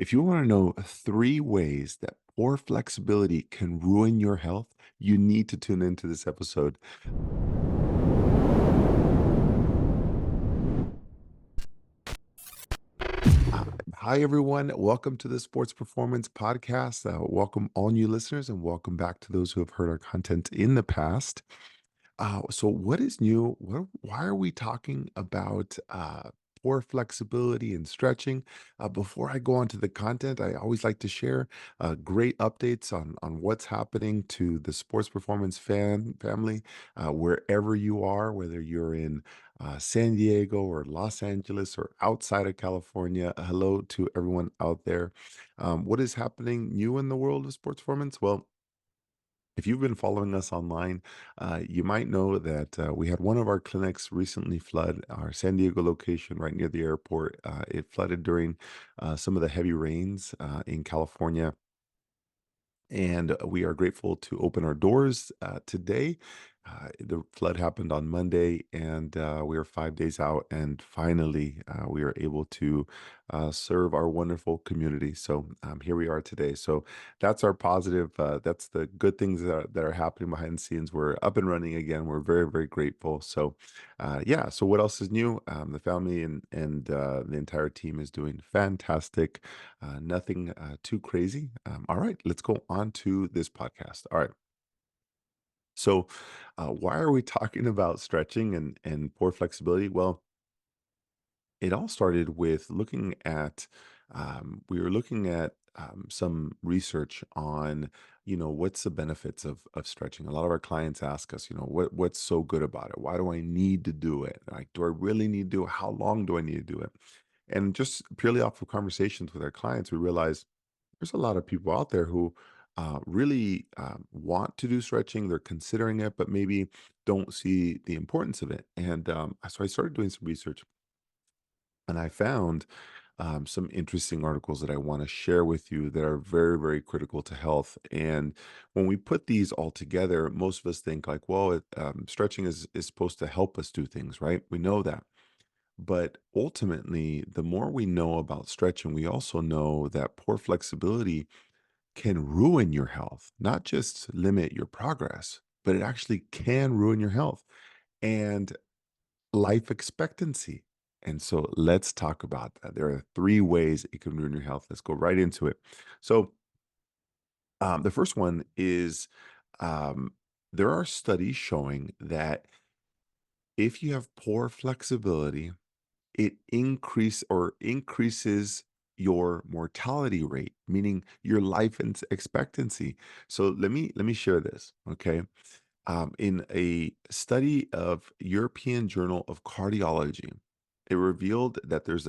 If you want to know three ways that poor flexibility can ruin your health, you need to tune into this episode. Uh, Hi, everyone. Welcome to the Sports Performance Podcast. Welcome, all new listeners, and welcome back to those who have heard our content in the past. So what is new? Why are we talking about poor flexibility and stretching? Before I go on to the content, I always like to share great updates on what's happening to the sports performance family, wherever you are, whether you're in San Diego or Los Angeles or outside of California. Hello to everyone out there. What is happening new in the world of sports performance? Well, if you've been following us online, you might know that we had one of our clinics recently flood, our San Diego location right near the airport. It flooded during some of the heavy rains in California. And we are grateful to open our doors today. The flood happened on Monday, and we are 5 days out. And finally, we are able to serve our wonderful community. So here we are today. So that's our positive. That's the good things that are happening behind the scenes. We're up and running again. We're very, very grateful. So, yeah. So what else is new? The family and the entire team is doing fantastic. Nothing too crazy. All right, let's go on to this podcast. All right. So, why are we talking about stretching and poor flexibility? Well, it all started with looking at we were looking at some research on what's the benefits of stretching. A lot of our clients ask us, what's so good about it? Why do I need to do it? Like, do I really need to do it? How long do I need to do it? And just purely off of conversations with our clients, we realized there's a lot of people out there who really want to do stretching. They're considering it, but maybe don't see the importance of it. And so I started doing some research, and I found some interesting articles that I want to share with you that are very, very critical to health. And when we put these all together, most of us think like, well, stretching is supposed to help us do things, right? We know that. But ultimately, the more we know about stretching, we also know that poor flexibility can ruin your health, not just limit your progress, but it actually can ruin your health and life expectancy. And so let's talk about that. There are three ways it can ruin your health. Let's go right into it. So, the first one is um, there are studies showing that if you have poor flexibility, it increases your mortality rate, meaning your life expectancy. So let me share this, okay? In a study of European Journal of Cardiology, it revealed that there's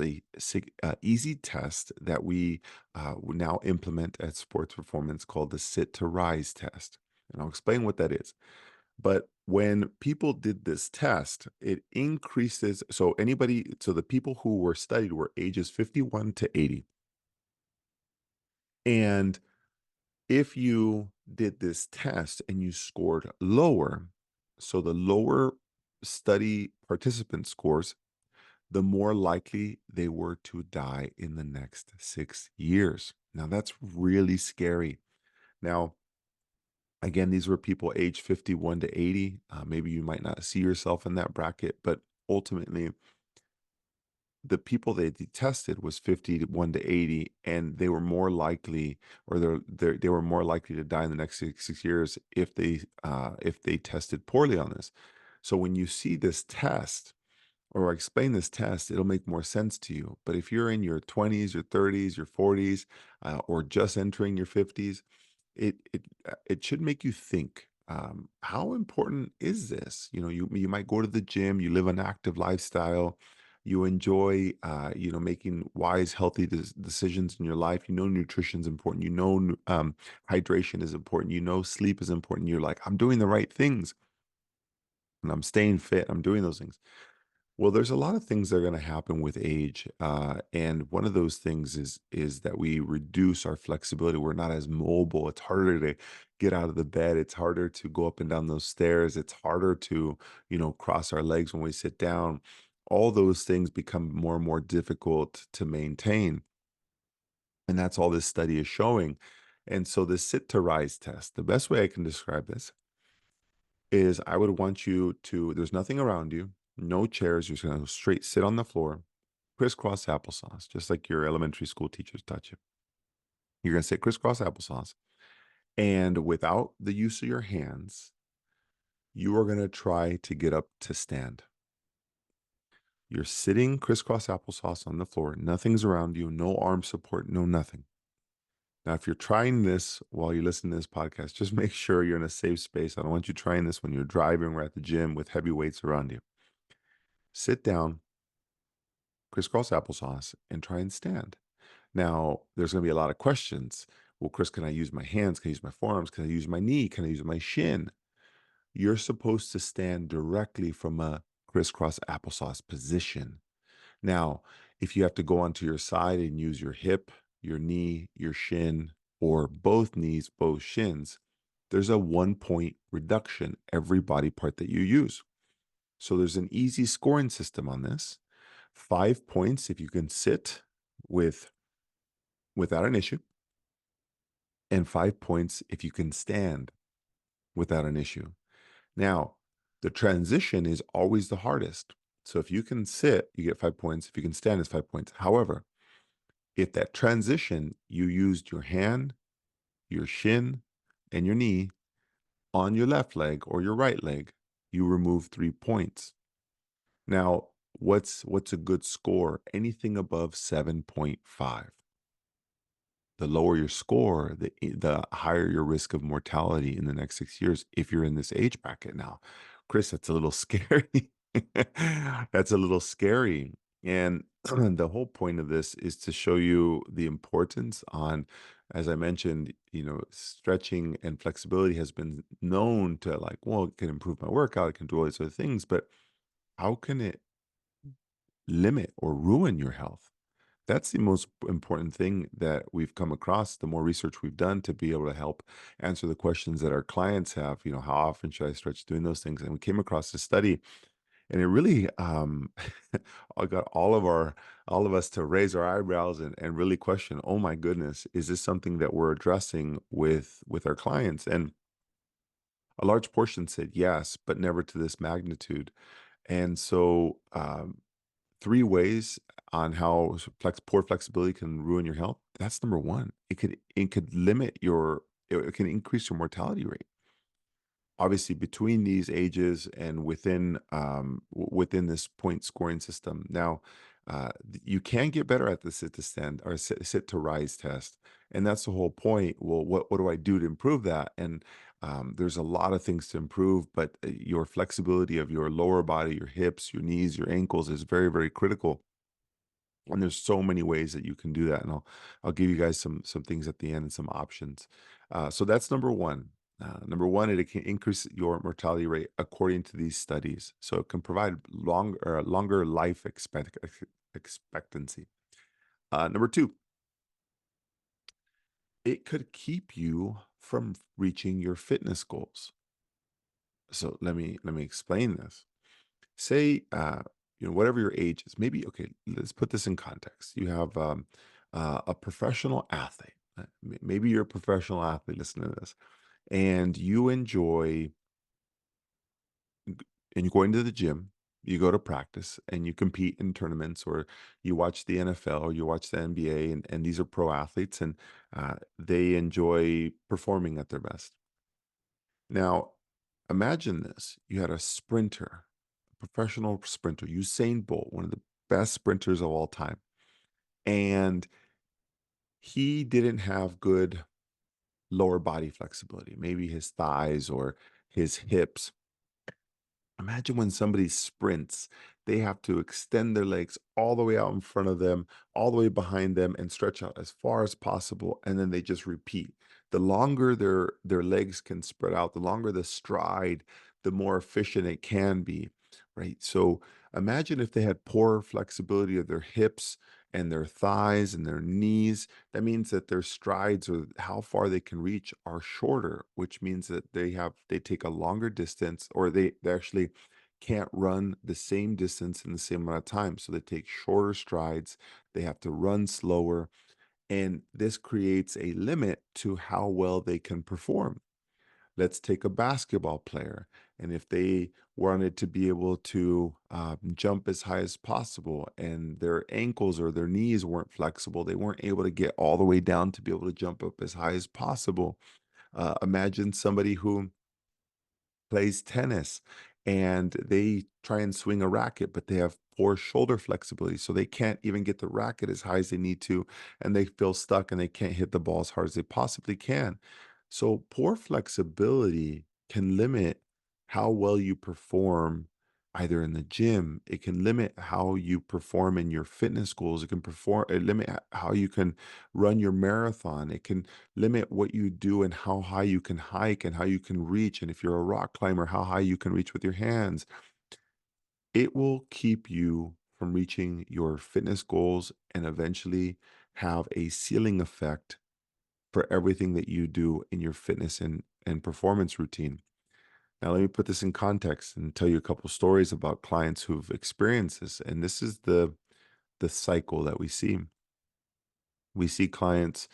easy test that we now implement at sports performance called the sit to rise test. And I'll explain what that is. But when people did this test, it increases. So the people who were studied were ages 51 to 80. And if you did this test and you scored lower, so the lower study participant scores, the more likely they were to die in the next 6 years. Now, that's really scary. Now, again, these were people aged 51 to 80. Maybe you might not see yourself in that bracket, but ultimately, the people they tested was 51 to 80, and they were more likely, or they were more likely to die in the next 6 years if they tested poorly on this. So when you see this test, or I explain this test, it'll make more sense to you. But if you're in your 20s, your 30s, your 40s, or just entering your 50s, it should make you think. How important is this? You might go to the gym, you live an active lifestyle, you enjoy, making wise, healthy decisions in your life. You know, nutrition is important. You know, hydration is important. You know, sleep is important. You're like, I'm doing the right things, and I'm staying fit. I'm doing those things. Well, there's a lot of things that are going to happen with age, and one of those things is that we reduce our flexibility. We're not as mobile. It's harder to get out of the bed. It's harder to go up and down those stairs. It's harder to, cross our legs when we sit down. All those things become more and more difficult to maintain. And that's all this study is showing. And so the sit to rise test, the best way I can describe this is I would want you to, there's nothing around you, no chairs. You're just going to go straight sit on the floor, crisscross applesauce, just like your elementary school teachers taught you. You're going to sit crisscross applesauce. And without the use of your hands, you are going to try to get up to stand. You're sitting crisscross applesauce on the floor. Nothing's around you, no arm support, no nothing. Now, if you're trying this while you listen to this podcast, just make sure you're in a safe space. I don't want you trying this when you're driving or at the gym with heavy weights around you. Sit down, crisscross applesauce, and try and stand. Now, there's going to be a lot of questions. Well, Chris, can I use my hands? Can I use my forearms? Can I use my knee? Can I use my shin? You're supposed to stand directly from a crisscross applesauce position. Now, if you have to go onto your side and use your hip, your knee, your shin, or both knees, both shins, there's a 1 point reduction every body part that you use. So there's an easy scoring system on this. 5 points if you can sit with without an issue, and 5 points if you can stand without an issue. Now, the transition is always the hardest. So if you can sit, you get 5 points. If you can stand, it's 5 points. However, if that transition, you used your hand, your shin, and your knee on your left leg or your right leg, you remove 3 points. Now, what's a good score? Anything above 7.5. The lower your score, the higher your risk of mortality in the next 6 years if you're in this age bracket now. Chris, that's a little scary. That's a little scary. And the whole point of this is to show you the importance on, as I mentioned, stretching and flexibility has been known to like, well, it can improve my workout, it can do all these other things, but how can it limit or ruin your health? That's the most important thing that we've come across, the more research we've done to be able to help answer the questions that our clients have, how often should I stretch, doing those things? And we came across this study, and it really I got all of us to raise our eyebrows and really question, oh my goodness, is this something that we're addressing with our clients? And a large portion said yes, but never to this magnitude. And so 3 ways on how poor flexibility can ruin your health. That's number one. It could limit it can increase your mortality rate. Obviously, between these ages and within this point scoring system. Now, you can get better at the sit to stand or sit to rise test, and that's the whole point. Well, what do I do to improve that? And there's a lot of things to improve, but your flexibility of your lower body, your hips, your knees, your ankles is very, very critical. And there's so many ways that you can do that, and I'll give you guys some things at the end and some options. So that's number one. Number one, it can increase your mortality rate according to these studies. So it can provide longer life expectancy. Number two, it could keep you from reaching your fitness goals. So let me explain this. Say whatever your age is, maybe, okay, let's put this in context. You have a professional athlete. Maybe you're a professional athlete listening to this, and you enjoy and you go into the gym, you go to practice, and you compete in tournaments, or you watch the NFL, or you watch the NBA, and these are pro athletes, and they enjoy performing at their best. Now, imagine this: you had a sprinter, a professional sprinter, Usain Bolt, one of the best sprinters of all time, and he didn't have good lower body flexibility, maybe his thighs or his hips. Imagine when somebody sprints, they have to extend their legs all the way out in front of them, all the way behind them, and stretch out as far as possible, and then they just repeat. The longer their legs can spread out, the longer the stride, the more efficient it can be, right? So imagine if they had poor flexibility of their hips and their thighs and their knees. That means that their strides or how far they can reach are shorter, which means that they take a longer distance, or they actually can't run the same distance in the same amount of time. So they take shorter strides, they have to run slower, And this creates a limit to how well they can perform. Let's take a basketball player. And if they wanted to be able to jump as high as possible and their ankles or their knees weren't flexible, they weren't able to get all the way down to be able to jump up as high as possible. Imagine somebody who plays tennis and they try and swing a racket, but they have poor shoulder flexibility. So they can't even get the racket as high as they need to, and they feel stuck and they can't hit the ball as hard as they possibly can. So poor flexibility can limit how well you perform either in the gym. It can limit how you perform in your fitness goals. It limit how you can run your marathon. It can limit what you do and how high you can hike and how you can reach. And if you're a rock climber, how high you can reach with your hands. It will keep you from reaching your fitness goals and eventually have a ceiling effect for everything that you do in your fitness and performance routine. Now, let me put this in context and tell you a couple stories about clients who've experienced this. And this is the cycle that we see. We see clients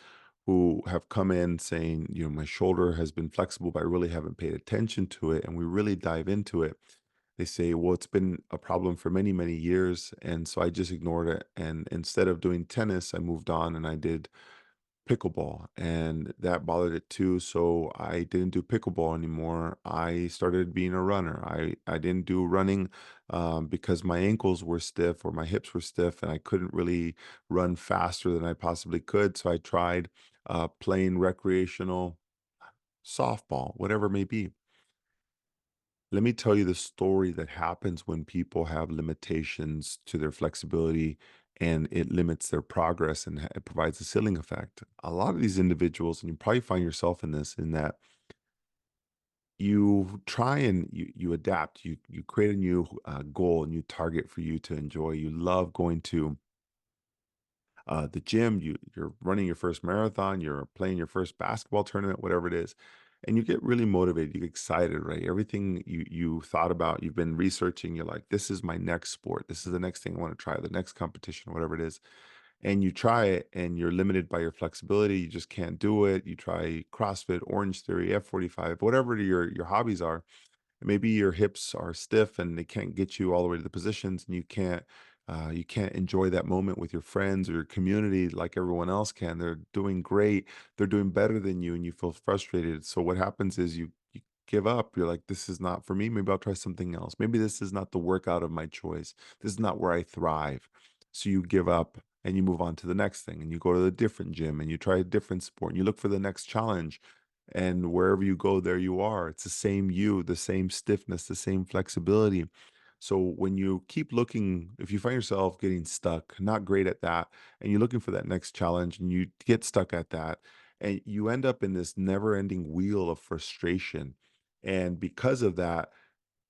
who have come in saying, my shoulder has been flexible, but I really haven't paid attention to it. And we really dive into it. They say, well, it's been a problem for many, many years. And so I just ignored it. And instead of doing tennis, I moved on and I did pickleball, and that bothered it too. So I didn't do pickleball anymore. I started being a runner. I didn't do running because my ankles were stiff or my hips were stiff, and I couldn't really run faster than I possibly could. So I tried playing recreational softball, whatever it may be. Let me tell you the story that happens when people have limitations to their flexibility and it limits their progress and it provides a ceiling effect. A lot of these individuals, and you probably find yourself in this, in that you try and you adapt, you create a new goal, a new target for you to enjoy. You love going to the gym, you're running your first marathon, you're playing your first basketball tournament, whatever it is, and you get really motivated, you get excited, right? Everything you thought about, you've been researching, you're like, this is my next sport, this is the next thing I want to try, the next competition, whatever it is. And you try it and you're limited by your flexibility, you just can't do it. You try CrossFit, Orange Theory, F45, whatever your hobbies are, maybe your hips are stiff and they can't get you all the way to the positions, and you can't enjoy that moment with your friends or your community like everyone else can. They're doing great, they're doing better than you, and you feel frustrated. So what happens is you give up. You're like, this is not for me, maybe I'll try something else. Maybe this is not the workout of my choice, this is not where I thrive. So you give up and you move on to the next thing, and you go to a different gym and you try a different sport and you look for the next challenge, and wherever you go, there you are. It's the same you, the same stiffness, the same flexibility. So when you keep looking, if you find yourself getting stuck, not great at that, and you're looking for that next challenge and you get stuck at that, and you end up in this never-ending wheel of frustration. And because of that,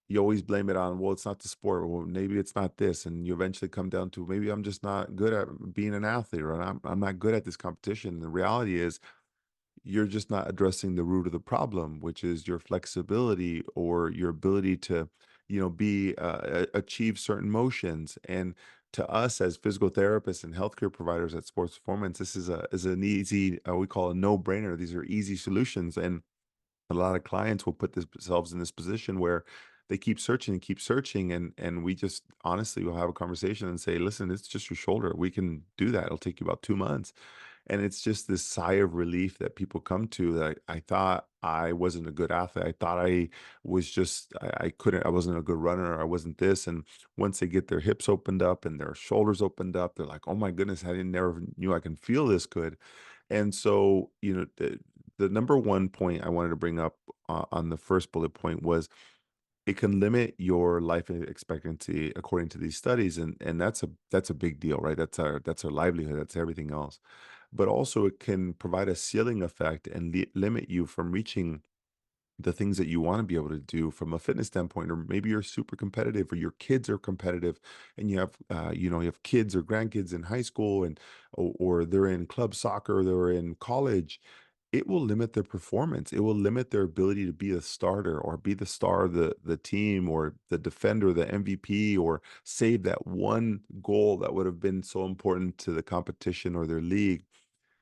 you always blame it on, well, it's not the sport, well, maybe it's not this. And you eventually come down to, maybe I'm just not good at being an athlete, or I'm not good at this competition. The reality is you're just not addressing the root of the problem, which is your flexibility or your ability to, be achieve certain motions. And to us as physical therapists and healthcare providers at Sports Performance, this is an easy, we call a no brainer. These are easy solutions, and a lot of clients will put themselves in this position where they keep searching, and we just honestly will have a conversation and say, listen, it's just your shoulder. We can do that. It'll take you about 2 months. And it's just this sigh of relief that people come to, that I thought I wasn't a good athlete. I thought I was just, I couldn't, I wasn't a good runner. I wasn't this. And once they get their hips opened up and their shoulders opened up, they're like, oh my goodness, I didn't never knew I can feel this good. And so, the number one point I wanted to bring up on the first bullet point was it can limit your life expectancy according to these studies, and that's a big deal, right? That's our livelihood, that's everything else. But also it can provide a ceiling effect and limit you from reaching the things that you want to be able to do from a fitness standpoint. Or maybe you're super competitive, or your kids are competitive, and you have kids or grandkids in high school, and or they're in club soccer, they're in college. It will limit their performance. It will limit their ability to be a starter or be the star of the team, or the defender, the MVP, or save that one goal that would have been so important to the competition or their league.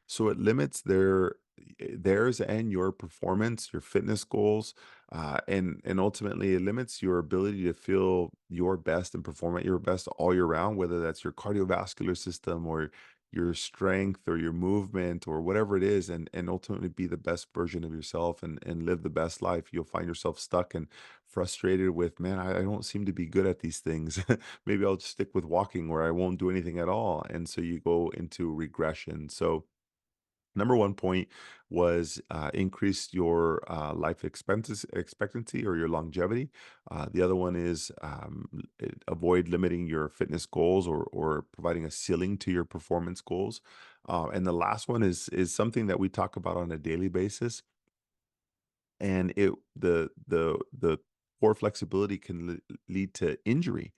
So it limits theirs and your performance, your fitness goals, and ultimately it limits your ability to feel your best and perform at your best all year round, whether that's your cardiovascular system or your strength or your movement or whatever it is, and ultimately be the best version of yourself and live the best life. You'll find yourself stuck and frustrated with, man, I don't seem to be good at these things. Maybe I'll just stick with walking where I won't do anything at all. And so you go into regression. So number one point was increase your expectancy or your longevity. The other one is avoid limiting your fitness goals or providing a ceiling to your performance goals. And the last one is something that we talk about on a daily basis, and the poor flexibility can lead to injury,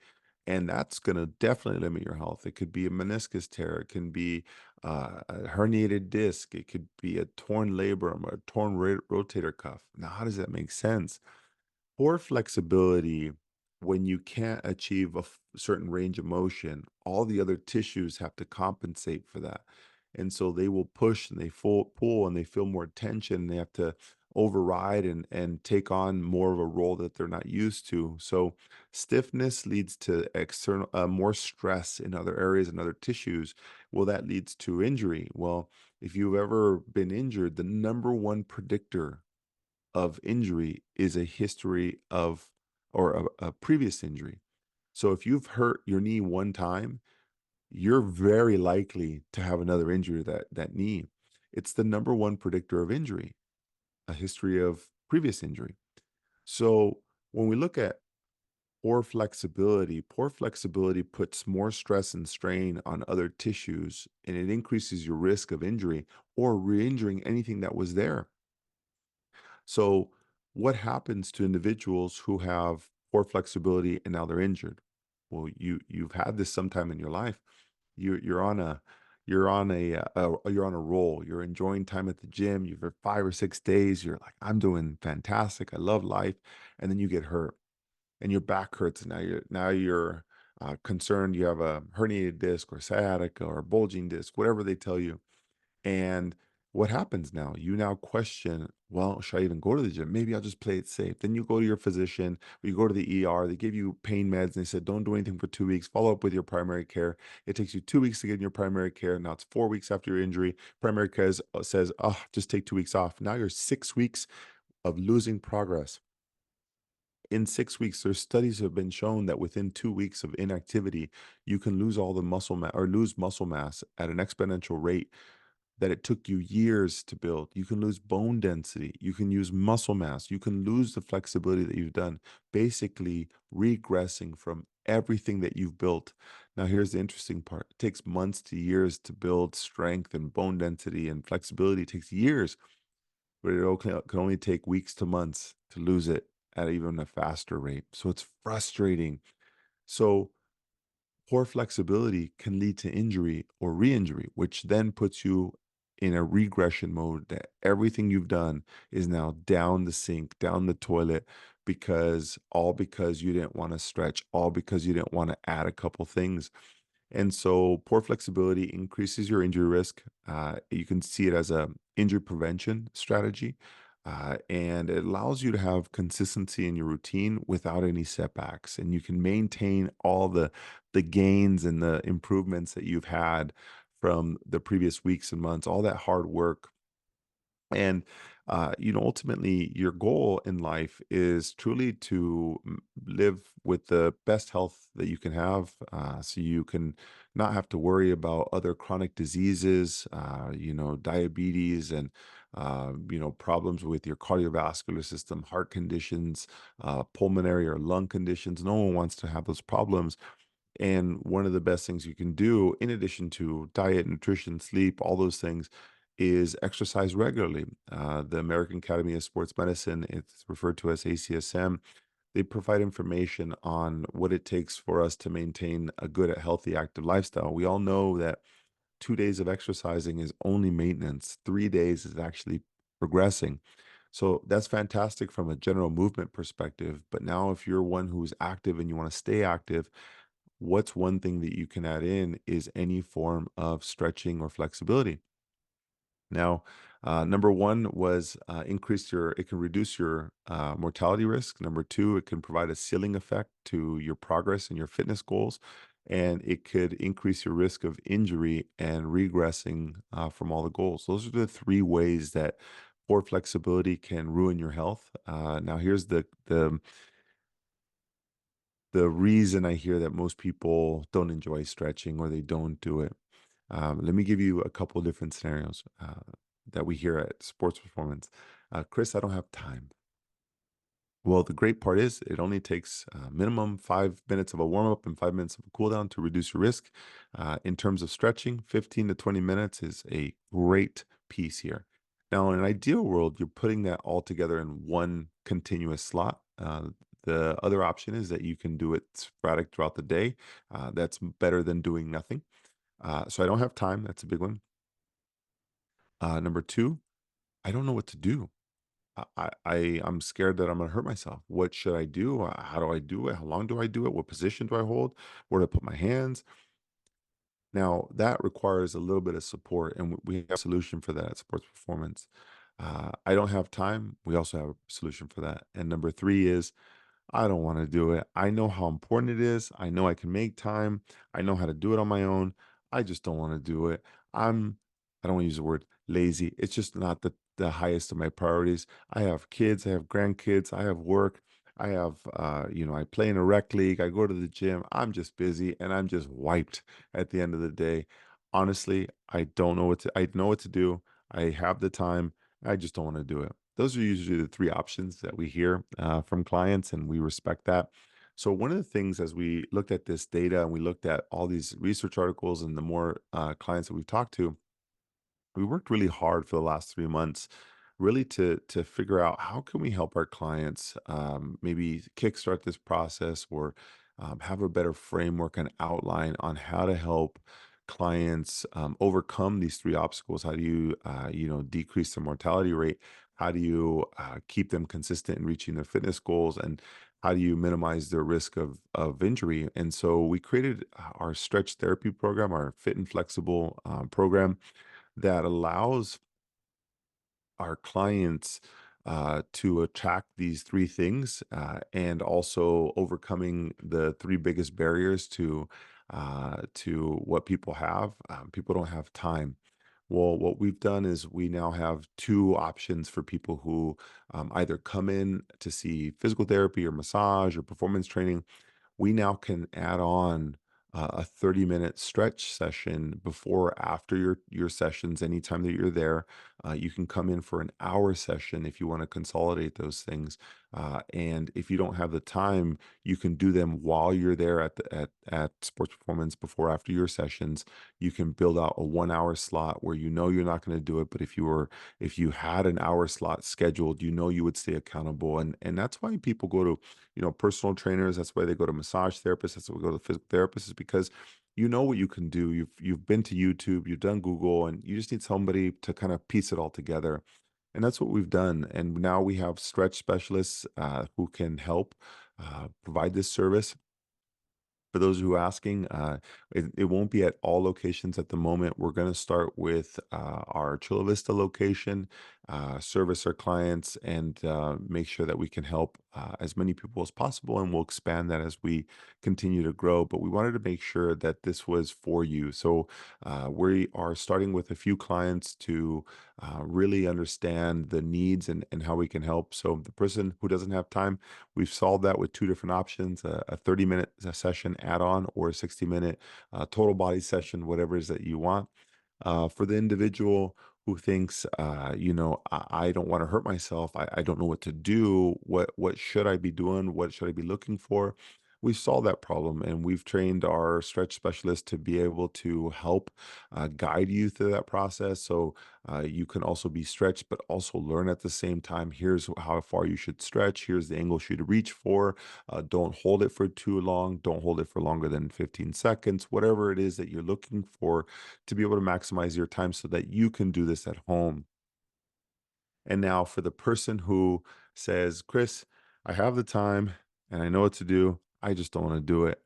and that's going to definitely limit your health. It could be a meniscus tear, it can be a herniated disc, it could be a torn labrum or a torn rotator cuff. Now how does that make sense? Poor flexibility, when you can't achieve a certain range of motion, all the other tissues have to compensate for that. And so they will push and they pull and they feel more tension. They have to override and take on more of a role that they're not used to. So stiffness leads to external more stress in other areas and other tissues. Well, that leads to injury. Well, if you've ever been injured, the number one predictor of injury is a history of or a previous injury. So if you've hurt your knee one time, you're very likely to have another injury that knee. It's the number one predictor of injury, a history of previous injury. So when we look at poor flexibility puts more stress and strain on other tissues and it increases your risk of injury or re-injuring anything that was there. So, what happens to individuals who have poor flexibility and now they're injured? Well, you've had this sometime in your life. You're on a you're on a roll. You're enjoying time at the gym. You've for 5 or 6 days. You're like, I'm doing fantastic. I love life, and then you get hurt, and your back hurts. And now you're concerned. You have a herniated disc or sciatica or a bulging disc, whatever they tell you, and what happens now? You now question, well, should I even go to the gym? Maybe I'll just play it safe. Then you go to your physician, or you go to the ER, they give you pain meds, and they said, don't do anything for 2 weeks. Follow up with your primary care. It takes you 2 weeks to get in your primary care. Now it's 4 weeks after your injury. Primary care says, oh, just take 2 weeks off. Now you're 6 weeks of losing progress. In 6 weeks, there's studies have been shown that within 2 weeks of inactivity, you can lose all the muscle mass or lose muscle mass at an exponential rate that it took you years to build. You can lose bone density, you can use muscle mass, you can lose the flexibility that you've done, basically regressing from everything that you've built. Now, here's the interesting part. It takes months to years to build strength and bone density and flexibility. It takes years, but can only take weeks to months to lose it at even a faster rate. So it's frustrating. So poor flexibility can lead to injury or re-injury, which then puts you in a regression mode that everything you've done is now down the sink, down the toilet, because you didn't want to stretch, all because you didn't want to add a couple things. And so poor flexibility increases your injury risk. You can see it as a injury prevention strategy. And it allows you to have consistency in your routine without any setbacks. And you can maintain all the gains and the improvements that you've had from the previous weeks and months, all that hard work. And ultimately, your goal in life is truly to live with the best health that you can have, so you can not have to worry about other chronic diseases, diabetes, and problems with your cardiovascular system, heart conditions, pulmonary or lung conditions. No one wants to have those problems. And one of the best things you can do, in addition to diet, nutrition, sleep, all those things, is exercise regularly. The American Academy of Sports Medicine, it's referred to as ACSM, they provide information on what it takes for us to maintain a good, healthy, active lifestyle. We all know that 2 days of exercising is only maintenance, 3 days is actually progressing. So that's fantastic from a general movement perspective. But now, if you're one who's active and you want to stay active, what's one thing that you can add in is any form of stretching or flexibility. Now, number one was it can reduce your mortality risk. Number two, it can provide a ceiling effect to your progress and your fitness goals. And it could increase your risk of injury and regressing from all the goals. Those are the three ways that poor flexibility can ruin your health. Now, here's the reason I hear that most people don't enjoy stretching or they don't do it. Let me give you a couple different scenarios that we hear at sports performance. Chris, I don't have time. Well, the great part is it only takes minimum 5 minutes of a warm up and 5 minutes of a cool down to reduce your risk. In terms of stretching, 15 to 20 minutes is a great piece here. Now, in an ideal world, you're putting that all together in one continuous slot. The other option is that you can do it sporadic throughout the day. That's better than doing nothing. So I don't have time. That's a big one. Number two, I don't know what to do. I'm scared that I'm gonna hurt myself. What should I do? How do I do it? How long do I do it? What position do I hold? Where do I put my hands? Now that requires a little bit of support, and we have a solution for that at Sports Performance. I don't have time. We also have a solution for that. And number three is I don't want to do it. I know how important it is. I know I can make time. I know how to do it on my own. I just don't want to do it. I'm, I don't want to use the word lazy. It's just not the highest of my priorities. I have kids, I have grandkids, I have work. I have, I play in a rec league. I go to the gym. I'm just busy and I'm just wiped at the end of the day. Honestly, I don't know I know what to do. I have the time. I just don't want to do it. Those are usually the three options that we hear from clients, and we respect that. So, one of the things as we looked at this data and we looked at all these research articles and the more clients that we've talked to, we worked really hard for the last 3 months really to figure out how can we help our clients maybe kickstart this process or have a better framework and outline on how to help clients overcome these three obstacles. How do you decrease the mortality rate? How do you keep them consistent in reaching their fitness goals? And how do you minimize their risk of injury? And so we created our stretch therapy program, our fit and flexible program that allows our clients to attack these three things and also overcoming the three biggest barriers to what people have. People don't have time. Well, what we've done is we now have two options for people who either come in to see physical therapy or massage or performance training. We now can add on a 30-minute stretch session before or after your sessions anytime that you're there. You can come in for an hour session if you want to consolidate those things. And if you don't have the time, you can do them while you're there at Sports Performance before or after your sessions. You can build out a 1 hour slot where you know you're not going to do it, but if you had an hour slot scheduled, you know you would stay accountable. And that's why people go to personal trainers. That's why they go to massage therapists. That's why we go to physical therapists, is because you know what you can do. You've been to YouTube, you've done Google, and you just need somebody to kind of piece it all together. And that's what we've done. And now we have stretch specialists who can help provide this service. For those who are asking, it won't be at all locations at the moment. We're going to start with our Chula Vista location, service our clients, and make sure that we can help as many people as possible. And we'll expand that as we continue to grow. But we wanted to make sure that this was for you. So we are starting with a few clients to really understand the needs and how we can help. So the person who doesn't have time, we've solved that with two different options: a 30-minute session add on or a 60-minute total body session, whatever it is that you want. For the individual who thinks, I don't want to hurt myself, I don't know what to do, what should I be doing, what should I be looking for? We've solved that problem and we've trained our stretch specialist to be able to help guide you through that process. So you can also be stretched, but also learn at the same time. Here's how far you should stretch. Here's the angle you should reach for. Don't hold it for too long. Don't hold it for longer than 15 seconds. Whatever it is that you're looking for to be able to maximize your time so that you can do this at home. And now for the person who says, Chris, I have the time and I know what to do. I just don't want to do it.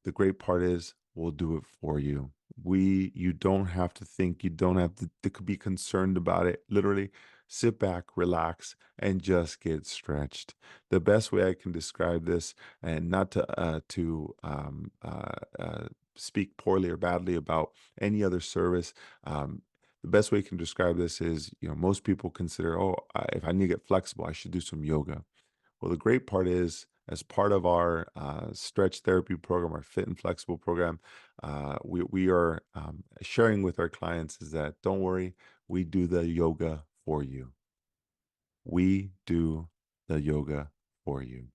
The great part is will do it for you. You don't have to think, you don't have to be concerned about it. Literally, sit back, relax, and just get stretched. The best way I can describe this, and not to speak poorly or badly about any other service, the best way I can describe this is, most people consider, oh, if I need to get flexible, I should do some yoga. Well, the great part is, as part of our stretch therapy program, our fit and flexible program, we are sharing with our clients is that don't worry, we do the yoga for you. We do the yoga for you.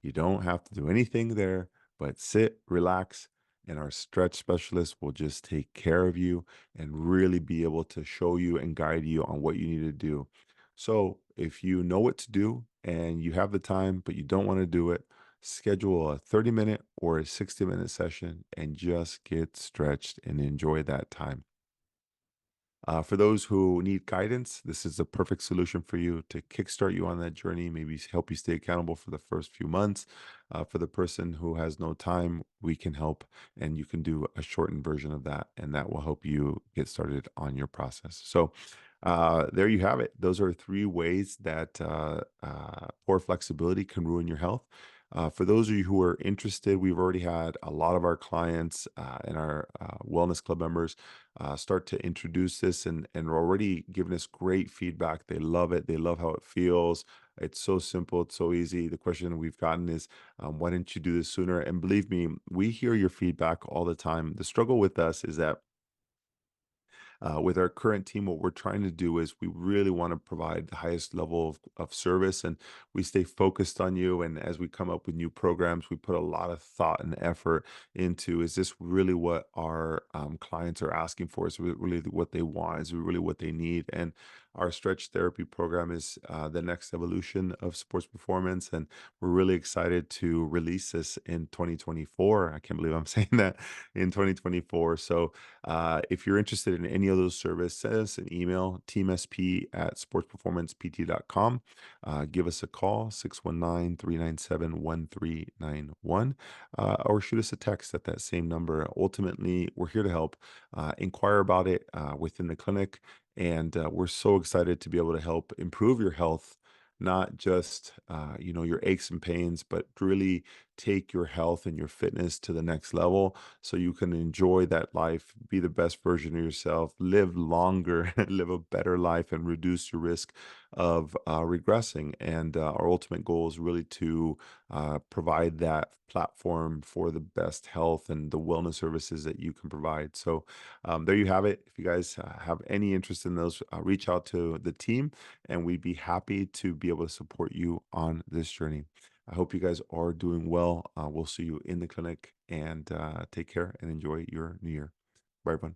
You don't have to do anything there but sit, relax, and our stretch specialist will just take care of you and really be able to show you and guide you on what you need to do. So, if you know what to do and you have the time, but you don't want to do it, schedule a 30-minute or a 60-minute session and just get stretched and enjoy that time. For those who need guidance, this is a perfect solution for you to kickstart you on that journey, maybe help you stay accountable for the first few months. For the person who has no time, we can help, and you can do a shortened version of that, and that will help you get started on your process. So, there you have it. Those are three ways that poor flexibility can ruin your health. For those of you who are interested, we've already had a lot of our clients and our wellness club members start to introduce this and are already giving us great feedback. They love it. They love how it feels. It's so simple. It's so easy. The question we've gotten is, why didn't you do this sooner? And believe me, we hear your feedback all the time. The struggle with us is that with our current team, what we're trying to do is we really want to provide the highest level of service, and we stay focused on you. And as we come up with new programs, we put a lot of thought and effort into, is this really what our clients are asking for? Is it really what they want? Is it really what they need? And our stretch therapy program is the next evolution of sports performance. And we're really excited to release this in 2024. I can't believe I'm saying that, in 2024. So, if you're interested in any of those services, send us an email, teamsp@sportsperformancept.com. Give us a call, 619-397-1391, or shoot us a text at that same number. Ultimately, we're here to help. Inquire about it within the clinic. And we're so excited to be able to help improve your health, not just your aches and pains, but really take your health and your fitness to the next level so you can enjoy that life, be the best version of yourself, live longer, live a better life, and reduce your risk of regressing. And our ultimate goal is really to provide that platform for the best health and the wellness services that you can provide. So, there you have it. If you guys have any interest in those, reach out to the team, and we'd be happy to be able to support you on this journey. I hope you guys are doing well. We'll see you in the clinic, and take care and enjoy your new year. Bye, everyone.